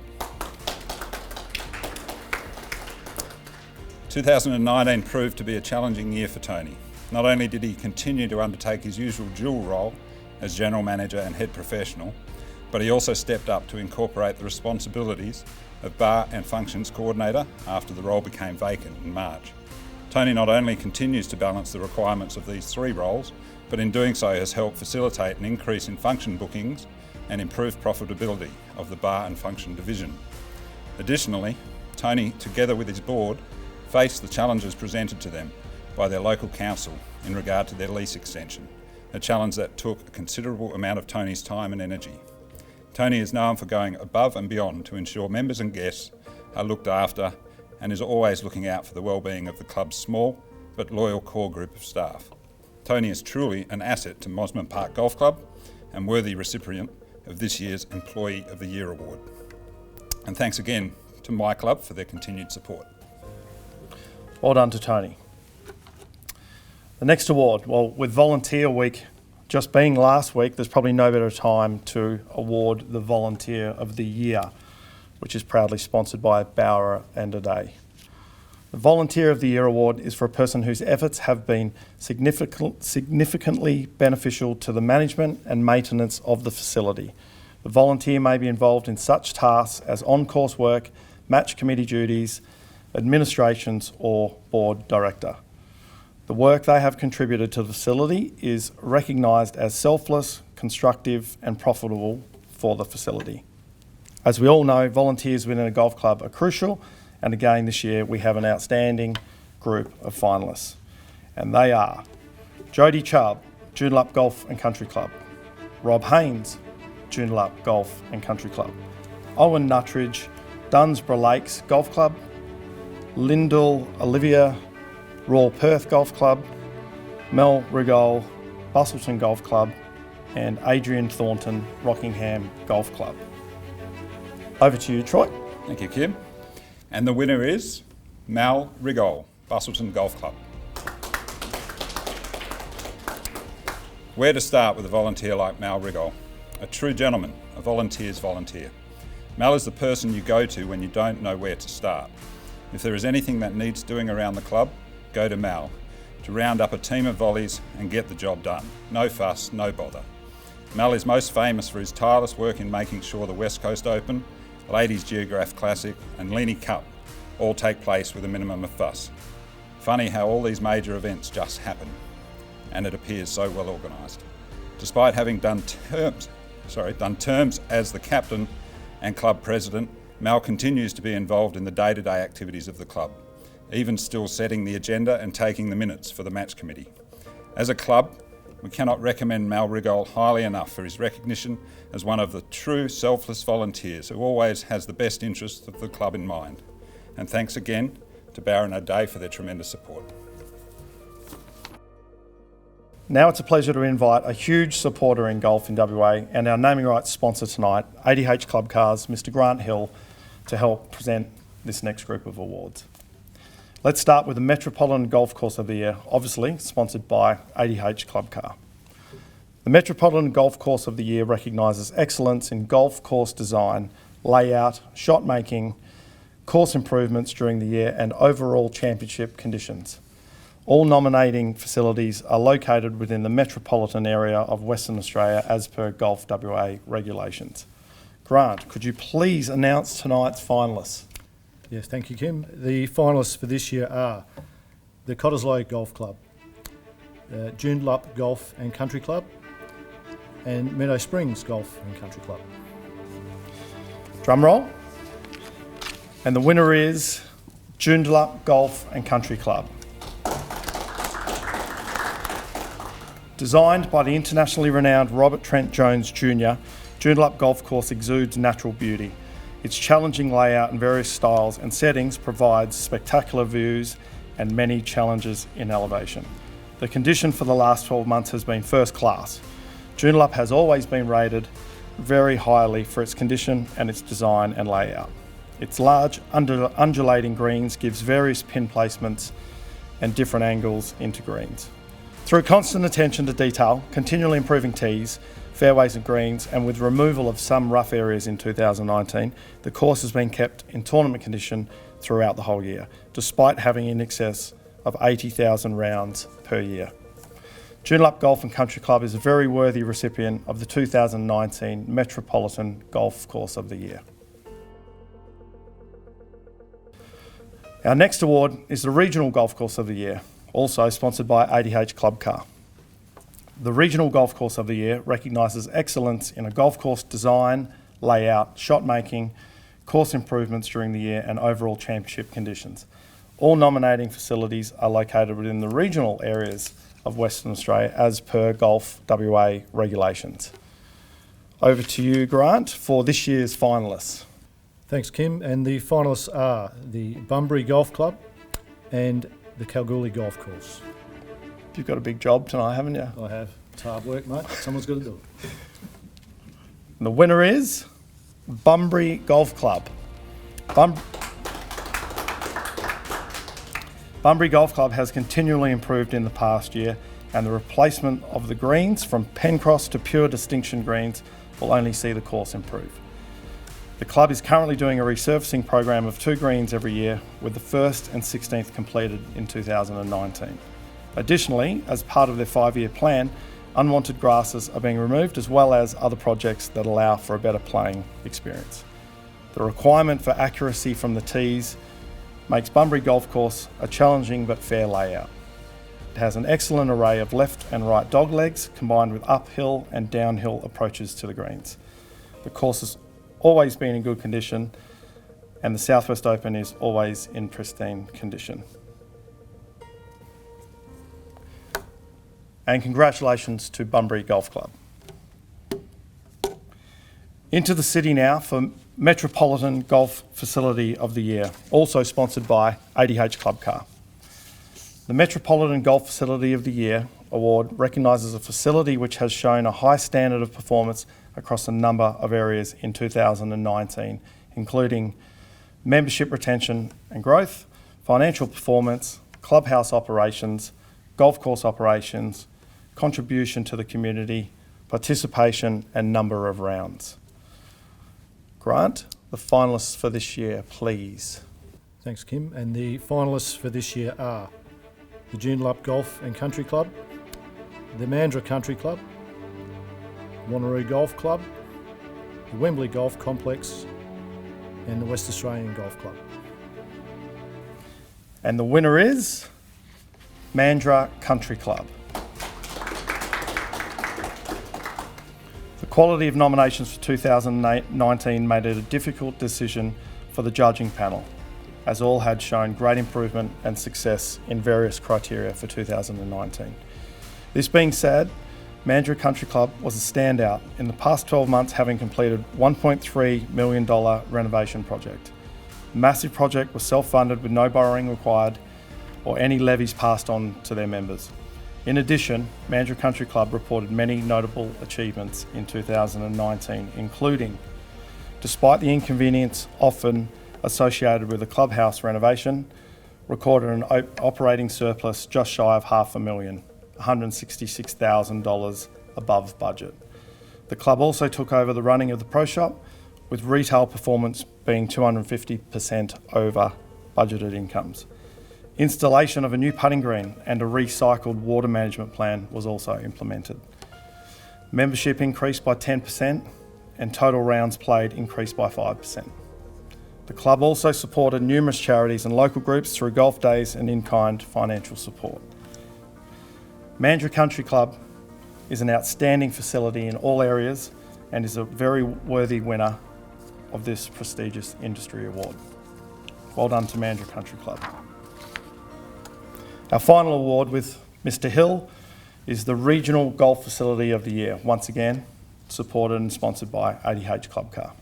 2019 proved to be a challenging year for Tony. Not only did he continue to undertake his usual dual role as General Manager and Head Professional, but he also stepped up to incorporate the responsibilities of Bar and Functions Coordinator after the role became vacant in March. Tony not only continues to balance the requirements of these three roles, but in doing so has helped facilitate an increase in function bookings and improve profitability of the Bar and Function division. Additionally, Tony, together with his board, faced the challenges presented to them by their local council in regard to their lease extension, a challenge that took a considerable amount of Tony's time and energy. Tony is known for going above and beyond to ensure members and guests are looked after and is always looking out for the well-being of the club's small but loyal core group of staff. Tony is truly an asset to Mosman Park Golf Club and worthy recipient of this year's Employee of the Year award. And thanks again to My Club for their continued support. Well done to Tony. The next award, well, with Volunteer Week just being last week, there's probably no better time to award the Volunteer of the Year, which is proudly sponsored by Bauer and A Day. The Volunteer of the Year award is for a person whose efforts have been significantly beneficial to the management and maintenance of the facility. The volunteer may be involved in such tasks as on-course work, match committee duties, administrations, or board director. The work they have contributed to the facility is recognised as selfless, constructive and profitable for the facility. As we all know, volunteers within a golf club are crucial, and again this year we have an outstanding group of finalists. And they are Jodie Chubb, Joondalup Golf and Country Club; Rob Haynes, Joondalup Golf and Country Club; Owen Nuttridge, Dunsborough Lakes Golf Club; Lyndall Olivia, Royal Perth Golf Club; Mel Rigol, Bustleton Golf Club; and Adrian Thornton, Rockingham Golf Club. Over to you, Troy. Thank you, Kim. And the winner is Mal Rigol, Bustleton Golf Club. Where to start with a volunteer like Mal Rigol? A true gentleman, a volunteer's volunteer. Mal is the person you go to when you don't know where to start. If there is anything that needs doing around the club, go to Mal to round up a team of volleys and get the job done. No fuss, no bother. Mal is most famous for his tireless work in making sure the West Coast Open, Ladies Geograph Classic and Leanie Cup all take place with a minimum of fuss. Funny how all these major events just happen, and it appears so well organised. Despite having done terms as the captain and club president, Mal continues to be involved in the day-to-day activities of the club, even still setting the agenda and taking the minutes for the match committee. As a club, we cannot recommend Mal Rigol highly enough for his recognition as one of the true selfless volunteers who always has the best interests of the club in mind. And thanks again to Barron O'Day for their tremendous support. Now it's a pleasure to invite a huge supporter in golf in WA and our naming rights sponsor tonight, ADH Club Cars, Mr Grant Hill, to help present this next group of awards. Let's start with the Metropolitan Golf Course of the Year, obviously sponsored by ADH Club Car. The Metropolitan Golf Course of the Year recognises excellence in golf course design, layout, shot making, course improvements during the year and overall championship conditions. All nominating facilities are located within the metropolitan area of Western Australia as per Golf WA regulations. Grant, could you please announce tonight's finalists? Yes, thank you, Kim. The finalists for this year are the Cottesloe Golf Club, Joondalup Golf and Country Club, and Meadow Springs Golf and Country Club. Drum roll. And the winner is Joondalup Golf and Country Club. Designed by the internationally renowned Robert Trent Jones Jr., Joondalup Golf Course exudes natural beauty. Its challenging layout and various styles and settings provides spectacular views and many challenges in elevation. The condition for the last 12 months has been first class. Joondalup has always been rated very highly for its condition and its design and layout. Its large undulating greens gives various pin placements and different angles into greens. Through constant attention to detail, continually improving tees, fairways and greens, and with removal of some rough areas in 2019, the course has been kept in tournament condition throughout the whole year, despite having in excess of 80,000 rounds per year. Joondalup Golf and Country Club is a very worthy recipient of the 2019 Metropolitan Golf Course of the Year. Our next award is the Regional Golf Course of the Year, also sponsored by ADH Club Car. The Regional Golf Course of the Year recognises excellence in a golf course design, layout, shot making, course improvements during the year and overall championship conditions. All nominating facilities are located within the regional areas of Western Australia as per Golf WA regulations. Over to you, Grant, for this year's finalists. Thanks, Kim. And the finalists are the Bunbury Golf Club and the Kalgoorlie Golf Course. You've got a big job tonight, haven't you? I have. It's hard work, mate. Someone's got to do it. And the winner is Bunbury Golf Club. Bunbury Golf Club has continually improved in the past year, and the replacement of the greens from Pencross to pure distinction greens will only see the course improve. The club is currently doing a resurfacing program of 2 greens every year, with the 1st and 16th completed in 2019. Additionally, as part of their 5-year plan, unwanted grasses are being removed as well as other projects that allow for a better playing experience. The requirement for accuracy from the tees makes Bunbury Golf Course a challenging but fair layout. It has an excellent array of left and right doglegs combined with uphill and downhill approaches to the greens. The course has always been in good condition and the Southwest Open is always in pristine condition. And congratulations to Bunbury Golf Club. Into the city now for Metropolitan Golf Facility of the Year, also sponsored by ADH Club Car. The Metropolitan Golf Facility of the Year award recognises a facility which has shown a high standard of performance across a number of areas in 2019, including membership retention and growth, financial performance, clubhouse operations, golf course operations, contribution to the community, participation and number of rounds. Grant, the finalists for this year, please. Thanks, Kim. And the finalists for this year are the Joondalup Golf and Country Club, the Mandurah Country Club, Wanneroo Golf Club, the Wembley Golf Complex, and the West Australian Golf Club. And the winner is Mandurah Country Club. The quality of nominations for 2019 made it a difficult decision for the judging panel, as all had shown great improvement and success in various criteria for 2019. This being said, Mandurah Country Club was a standout in the past 12 months, having completed $1.3 million renovation project. The massive project was self-funded with no borrowing required or any levies passed on to their members. In addition, Mandurah Country Club reported many notable achievements in 2019, including, despite the inconvenience often associated with the clubhouse renovation, recorded an operating surplus just shy of $500,000, $166,000 above budget. The club also took over the running of the pro shop, with retail performance being 250% over budgeted incomes. Installation of a new putting green and a recycled water management plan was also implemented. Membership increased by 10% and total rounds played increased by 5%. The club also supported numerous charities and local groups through golf days and in-kind financial support. Mandurah Country Club is an outstanding facility in all areas and is a very worthy winner of this prestigious industry award. Well done to Mandurah Country Club. Our final award with Mr. Hill is the Regional Golf Facility of the Year, once again supported and sponsored by ADH Club Car.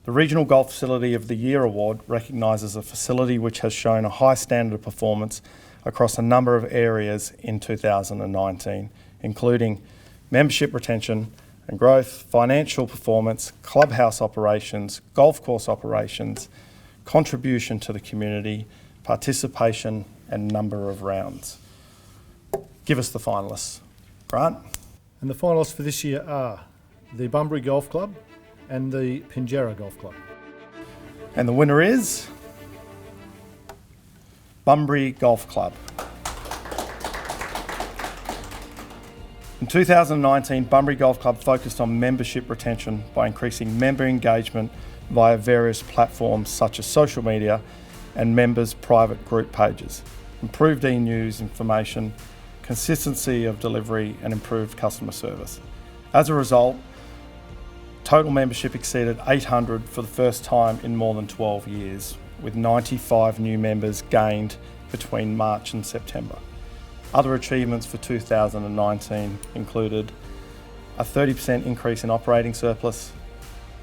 The Regional Golf Facility of the Year award recognises a facility which has shown a high standard of performance across a number of areas in 2019, including membership retention and growth, financial performance, clubhouse operations, golf course operations, contribution to the community, participation and number of rounds. Give us the finalists. Grant? And the finalists for this year are the Bunbury Golf Club and the Pinjarra Golf Club. And the winner is Bunbury Golf Club. In 2019, Bunbury Golf Club focused on membership retention by increasing member engagement via various platforms such as social media and members' private group pages, improved e-news information, consistency of delivery and improved customer service. As a result, total membership exceeded 800 for the first time in more than 12 years, with 95 new members gained between March and September. Other achievements for 2019 included a 30% increase in operating surplus,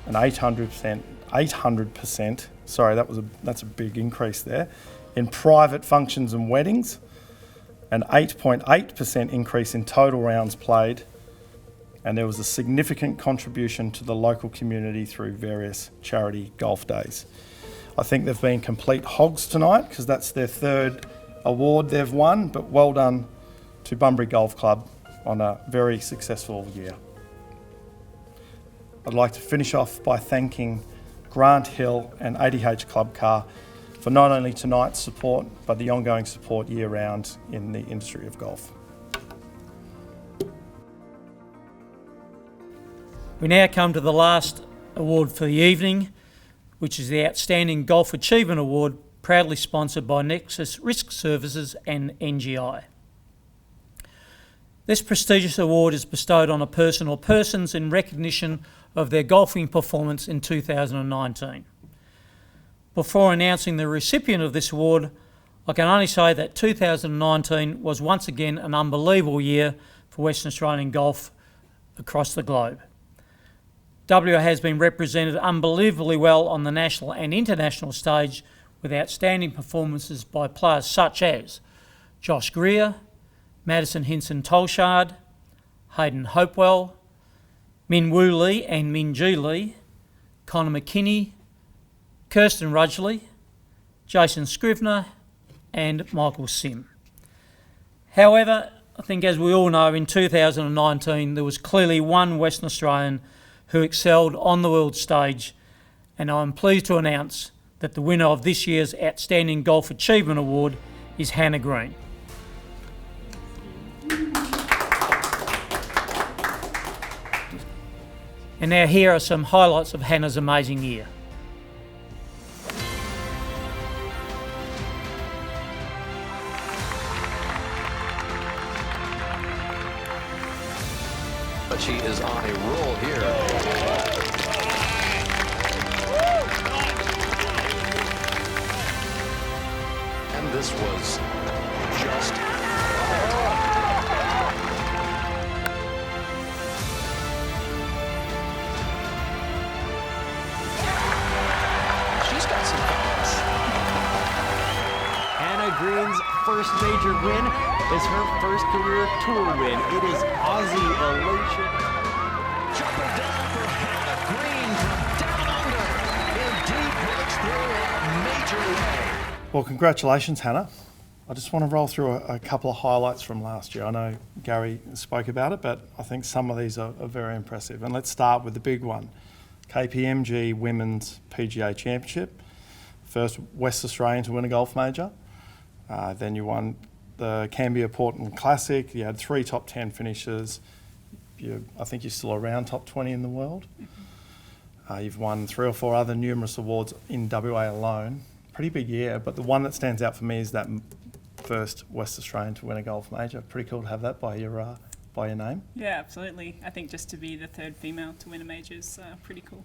an 800%, sorry, that's a big increase there, in private functions and weddings, an 8.8% increase in total rounds played, and there was a significant contribution to the local community through various charity golf days. I think they've been complete hogs tonight because that's their third award they've won, but well done to Bunbury Golf Club on a very successful year. I'd like to finish off by thanking Grant Hill and ADH Club Car for not only tonight's support, but the ongoing support year-round in the industry of golf. We now come to the last award for the evening, which is the Outstanding Golf Achievement Award, proudly sponsored by Nexus Risk Services and NGI. This prestigious award is bestowed on a person or persons in recognition of their golfing performance in 2019. Before announcing the recipient of this award, I can only say that 2019 was once again an unbelievable year for Western Australian golf across the globe. WA has been represented unbelievably well on the national and international stage with outstanding performances by players such as Josh Greer, Madison Hinson Tolshard, Hayden Hopewell, Min Woo Lee and Min Ji Lee, Connor McKinney, Kirsten Rudgley, Jason Scrivener and Michael Sim. However, I think as we all know, in 2019 there was clearly one Western Australian who excelled on the world stage, and I'm pleased to announce that that the winner of this year's Outstanding Golf Achievement Award is Hannah Green. And now here are some highlights of Hannah's amazing year. But she is on a roll here. And this was just... She's got some balance. Hannah Green's first major win is her first career tour win. It is Aussie elation. Jumper down for Hannah Green from down under. Indeed breaks through a major way. Well, congratulations, Hannah. I just want to roll through a couple of highlights from last year. I know Gary spoke about it, but I think some of these are very impressive. And let's start with the big one. KPMG Women's PGA Championship. First West Australian to win a golf major. Then you won the Cambia Portland Classic. You had 3 top 10 finishes. I think you're still around top 20 in the world. You've won 3 or 4 other numerous awards in WA alone. Pretty big year, but the one that stands out for me is that first West Australian to win a golf major. Pretty cool to have that by your name. Yeah, absolutely. I think just to be the 3rd female to win a major is pretty cool.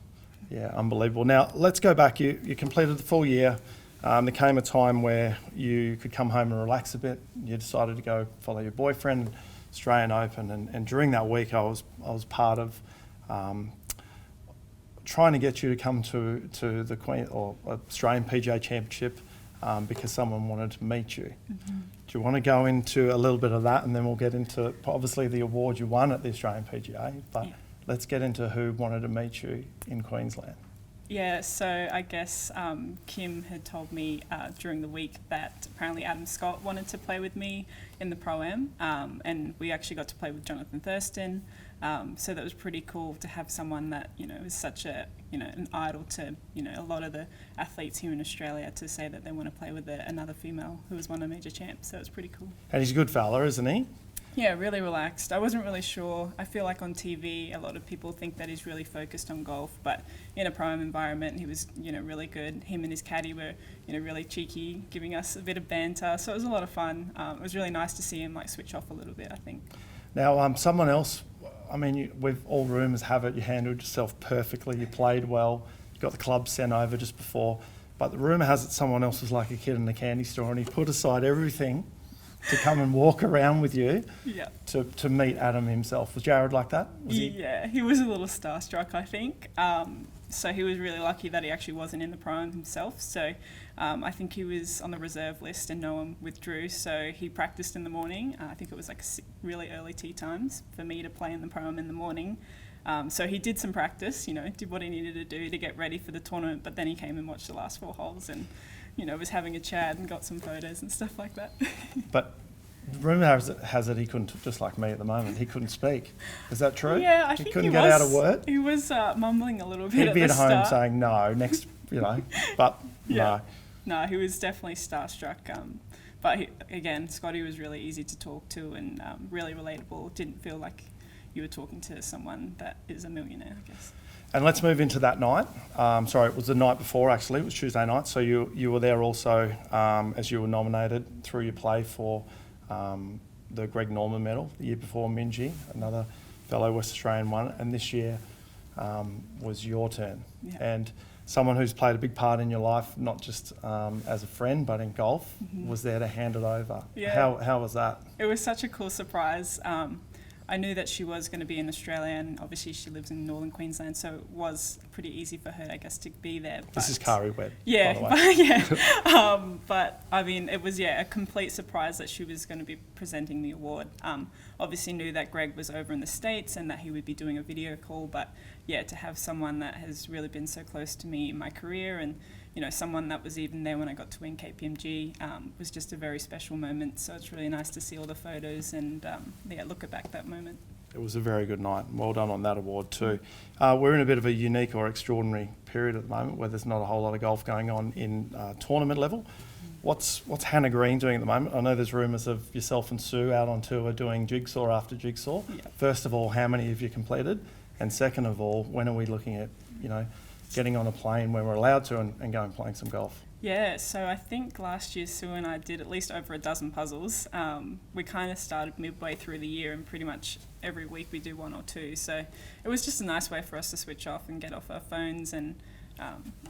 Yeah, unbelievable. Now, let's go back. You completed the full year. There came a time where you could come home and relax a bit. You decided to go follow your boyfriend, Australian Open, and during that week I was part of trying to get you to come to the Australian PGA Championship because someone wanted to meet you. Mm-hmm. Do you want to go into a little bit of that, and then we'll get into obviously the award you won at the Australian PGA, but yeah. Let's get into who wanted to meet you in Queensland. Yeah, so I guess Kim had told me during the week that apparently Adam Scott wanted to play with me in the Pro-Am, and we actually got to play with Jonathan Thurston. So that was pretty cool to have someone that, is such a, an idol to, a lot of the athletes here in Australia to say that they want to play with another female who has won a major champ. So it's pretty cool. And he's a good fella, isn't he? Yeah, really relaxed. I wasn't really sure. I feel like on TV, a lot of people think that he's really focused on golf, but in a Pro-Am environment, he was, really good. Him and his caddy were, really cheeky, giving us a bit of banter. So it was a lot of fun. It was really nice to see him switch off a little bit, I think. Now, someone else, we've all rumours have it, you handled yourself perfectly, you played well, you got the club sent over just before, but the rumour has it someone else was like a kid in a candy store and he put aside everything to come and walk around with you to meet Adam himself. Was Jared like that? Yeah, he was a little starstruck, I think. So he was really lucky that he actually wasn't in the Pro-Am himself. So I think he was on the reserve list and no one withdrew. So he practiced in the morning. I think it was really early tee times for me to play in the Pro-Am in the morning. So he did some practice, did what he needed to do to get ready for the tournament. But then he came and watched the last 4 holes and was having a chat and got some photos and stuff like that. But rumour has it he couldn't, just like me at the moment, he couldn't speak. Is that true? Yeah, I think he couldn't get out a word? He was mumbling a little bit He'd be at at the home start. saying no, next, but yeah. no. No, he was definitely starstruck. But again, Scotty was really easy to talk to and really relatable. Didn't feel like you were talking to someone that is a millionaire, I guess. And let's move into that night. It was the night before actually, it was Tuesday night. So you were there also as you were nominated through your play for the Greg Norman medal the year before. Minji, another fellow West Australian, won. And this year was your turn. Yeah. And someone who's played a big part in your life, not just as a friend, but in golf, was there to hand it over. Yeah. How was that? It was such a cool surprise. I knew that she was going to be in Australia, and obviously she lives in northern Queensland, so it was pretty easy for her, I guess, to be there. But this is Kari Webb, yeah, by the way. But it was a complete surprise that she was going to be presenting the award. Obviously knew that Greg was over in the States and that he would be doing a video call, but to have someone that has really been so close to me in my career and someone that was even there when I got to win KPMG was just a very special moment. So it's really nice to see all the photos and look back that moment. It was a very good night. Well done on that award too. We're in a bit of a unique or extraordinary period at the moment where there's not a whole lot of golf going on in tournament level. What's Hannah Green doing at the moment? I know there's rumours of yourself and Sue out on tour doing jigsaw after jigsaw. Yeah. First of all, how many have you completed? And second of all, when are we looking at, getting on a plane when we're allowed to and going playing some golf? Yeah, so I think last year Sue and I did at least over a dozen puzzles. We kind of started midway through the year, and pretty much every week we do one or two. So it was just a nice way for us to switch off and get off our phones, and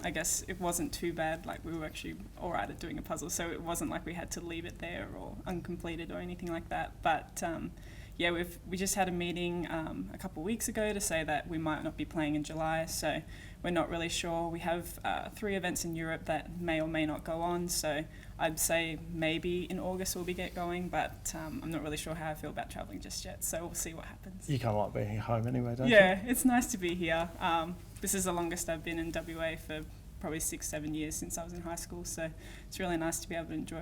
I guess it wasn't too bad. Like, we were actually all right at doing a puzzle, so it wasn't like we had to leave it there or uncompleted or anything like that. But yeah, we just had a meeting a couple of weeks ago to say that we might not be playing in July, so we're not really sure. We have 3 events in Europe that may or may not go on, so I'd say maybe in August we'll get going, but I'm not really sure how I feel about travelling just yet, so we'll see what happens. You kind of like being at home anyway, don't you? Yeah, it's nice to be here. This is the longest I've been in WA for probably 6-7 years since I was in high school, so it's really nice to be able to enjoy,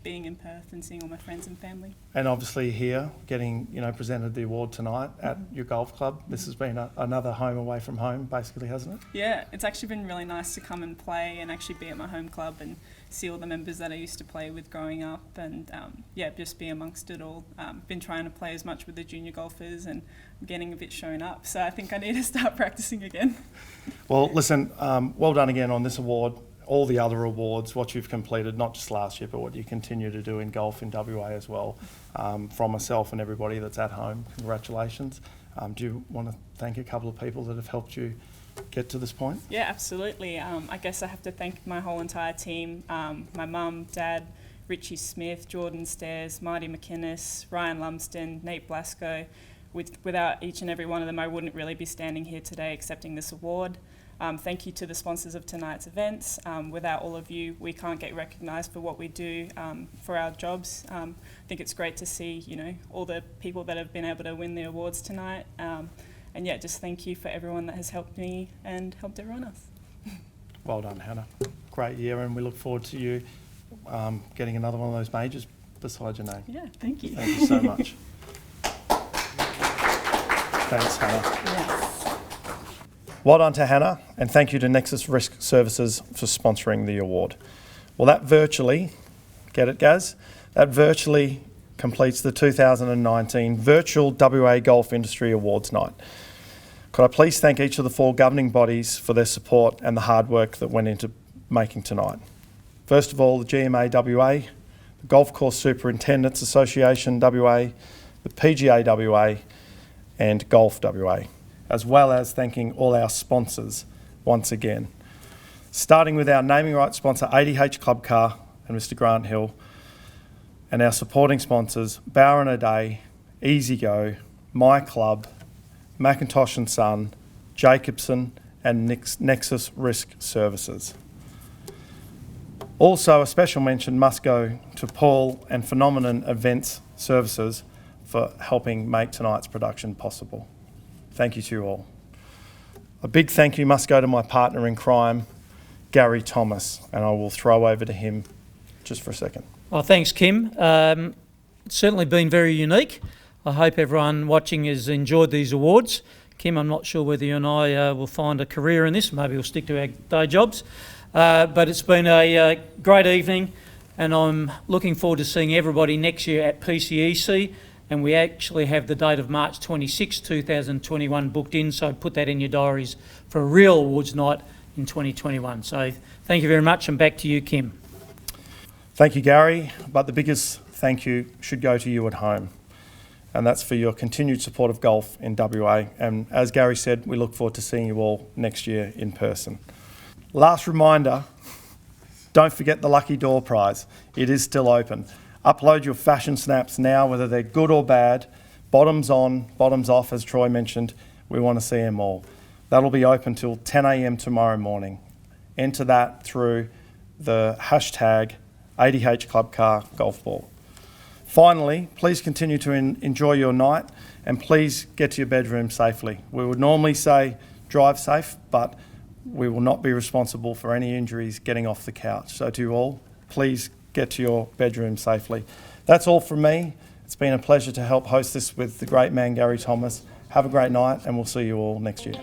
being in Perth and seeing all my friends and family. And obviously here, getting presented the award tonight at your golf club. This has been another home away from home, basically, hasn't it? Yeah, it's actually been really nice to come and play and actually be at my home club and see all the members that I used to play with growing up, and just be amongst it all. Been trying to play as much with the junior golfers, and I'm getting a bit shown up, so I think I need to start practicing again. Well, listen, well done again on this award. All the other awards, what you've completed, not just last year, but what you continue to do in golf in WA as well. From myself and everybody that's at home, congratulations. Do you want to thank a couple of people that have helped you get to this point? Yeah, absolutely. I guess I have to thank my whole entire team, my mum, dad, Richie Smith, Jordan Stairs, Marty McInnes, Ryan Lumsden, Nate Blasco. Without each and every one of them, I wouldn't really be standing here today accepting this award. Thank you to the sponsors of tonight's events. Without all of you, we can't get recognised for what we do for our jobs. I think it's great to see, all the people that have been able to win the awards tonight. And yeah, just thank you for everyone that has helped me and helped everyone else. Well done, Hannah. Great year, and we look forward to you getting another one of those majors beside your name. Yeah, thank you. Thank you so much. Thanks, Hannah. Yes. Well done to Hannah, and thank you to Nexus Risk Services for sponsoring the award. Well, that virtually, get it, Gaz? That virtually completes the 2019 Virtual WA Golf Industry Awards Night. Could I please thank each of the 4 governing bodies for their support and the hard work that went into making tonight. First of all, the GMA WA, the Golf Course Superintendents Association WA, the PGA WA, and Golf WA, as well as thanking all our sponsors once again. Starting with our naming rights sponsor, ADH Club Car and Mr. Grant Hill, and our supporting sponsors, Bauer & O'Day, Easy Go, My Club, Macintosh & Son, Jacobson, and Nexus Risk Services. Also, a special mention must go to Paul and Phenomenon Events Services for helping make tonight's production possible. Thank you to you all. A big thank you must go to my partner in crime, Gary Thomas, and I will throw over to him just for a second. Well, thanks, Kim. It's certainly been very unique. I hope everyone watching has enjoyed these awards. Kim, I'm not sure whether you and I will find a career in this. Maybe we'll stick to our day jobs. But it's been a great evening, and I'm looking forward to seeing everybody next year at PCEC. And we actually have the date of March 26, 2021 booked in, so put that in your diaries for a real awards night in 2021. So thank you very much, and back to you, Kim. Thank you, Gary, but the biggest thank you should go to you at home, and that's for your continued support of golf in WA. And as Gary said, we look forward to seeing you all next year in person. Last reminder, don't forget the Lucky Door prize. It is still open. Upload your fashion snaps now, whether they're good or bad. Bottoms on, bottoms off, as Troy mentioned. We want to see them all. That'll be open till 10 a.m. tomorrow morning. Enter that through the hashtag ADH Club Car Golf Ball. Finally, please continue to enjoy your night, and please get to your bedroom safely. We would normally say drive safe, but we will not be responsible for any injuries getting off the couch. So to you all, please get to your bedroom safely. That's all from me. It's been a pleasure to help host this with the great man Gary Thomas. Have a great night, and we'll see you all next year.